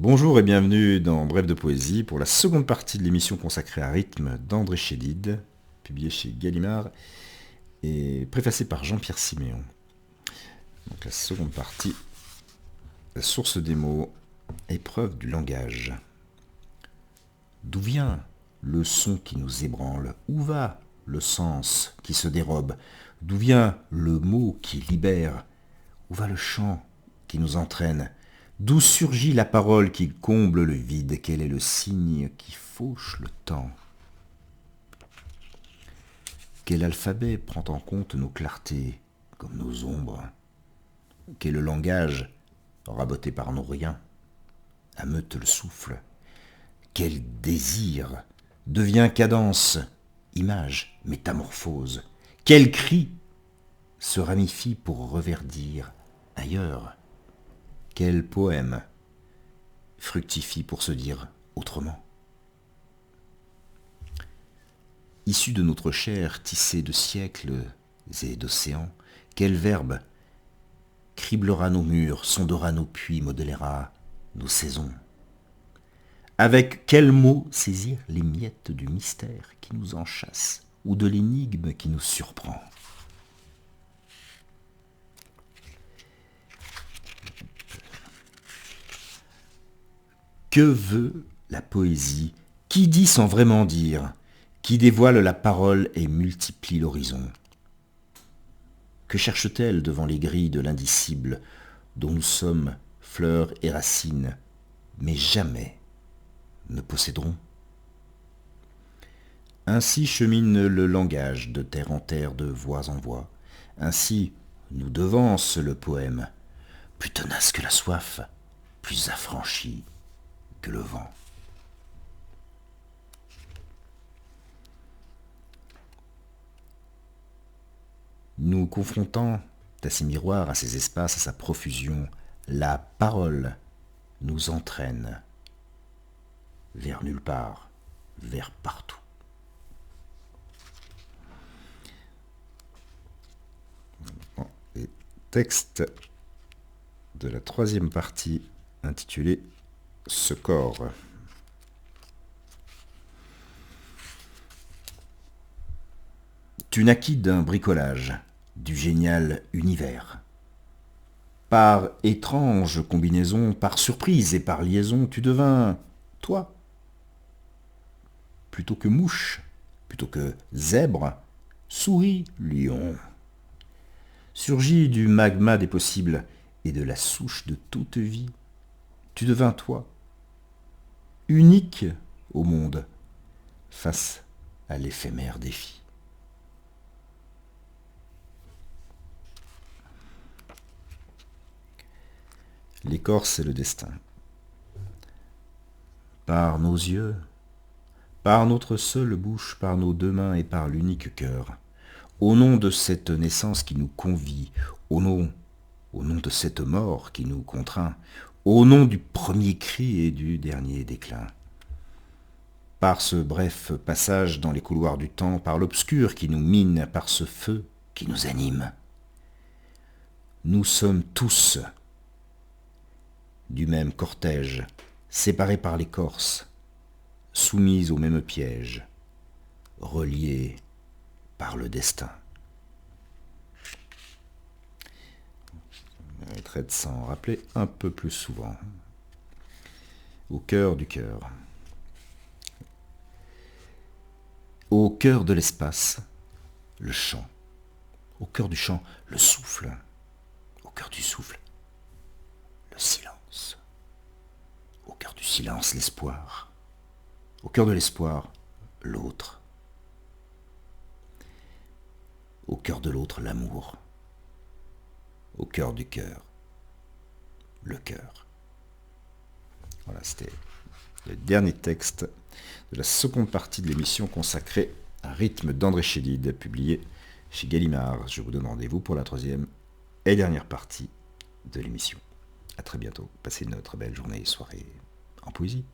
Bonjour et bienvenue dans Bref de Poésie pour la seconde partie de l'émission consacrée à rythme d'André Chédid, publiée chez Gallimard et préfacée par Jean-Pierre Siméon. Donc la seconde partie, la source des mots, épreuve du langage. D'où vient le son qui nous ébranle? Où va le sens qui se dérobe? D'où vient le mot qui libère? Où va le chant qui nous entraîne? D'où surgit la parole qui comble le vide? Quel est le signe qui fauche le temps? Quel alphabet prend en compte nos clartés comme nos ombres? Quel langage raboté par nos riens ameute le souffle? Quel désir devient cadence, image, métamorphose? Quel cri se ramifie pour reverdir ailleurs? Quel poème fructifie pour se dire autrement? Issu de notre chair tissée de siècles et d'océans, quel verbe criblera nos murs, sondera nos puits, modélera nos saisons? Avec quel mot saisir les miettes du mystère qui nous enchâsse ou de l'énigme qui nous surprend? Que veut la poésie? Qui dit sans vraiment dire? Qui dévoile la parole et multiplie l'horizon? Que cherche-t-elle devant les grilles de l'indicible, dont nous sommes fleurs et racines, mais jamais ne posséderons? Ainsi chemine le langage de terre en terre, de voix en voix. Ainsi nous devance le poème, plus tenace que la soif, plus affranchi que le vent. Nous confrontant à ces miroirs, à ces espaces, à sa profusion, la parole nous entraîne vers nulle part, vers partout. Et texte de la troisième partie intitulée Ce corps. Tu naquis d'un bricolage, du génial univers. Par étrange combinaison, par surprise et par liaison, tu devins toi. Plutôt que mouche, plutôt que zèbre, souris, lion. Surgis du magma des possibles et de la souche de toute vie, tu devins toi. Unique au monde, face à l'éphémère défi. L'écorce et le destin. Par nos yeux, par notre seule bouche, par nos deux mains et par l'unique cœur, au nom de cette naissance qui nous convie, au nom de cette mort qui nous contraint, au nom du premier cri et du dernier déclin. Par ce bref passage dans les couloirs du temps, par l'obscur qui nous mine, par ce feu qui nous anime. Nous sommes tous du même cortège, séparés par l'écorce, soumis au même piège, reliés par le destin. On mériterait de s'en rappeler un peu plus souvent. Au cœur du cœur. Au cœur de l'espace, le chant. Au cœur du chant, le souffle. Au cœur du souffle, le silence. Au cœur du silence, l'espoir. Au cœur de l'espoir, l'autre. Au cœur de l'autre, l'amour. Au cœur du cœur, le cœur. Voilà, c'était le dernier texte de la seconde partie de l'émission consacrée à rythme d'André Chédid, publié chez Gallimard. Je vous donne rendez-vous pour la troisième et dernière partie de l'émission. A très bientôt. Passez une très belle journée et soirée en poésie.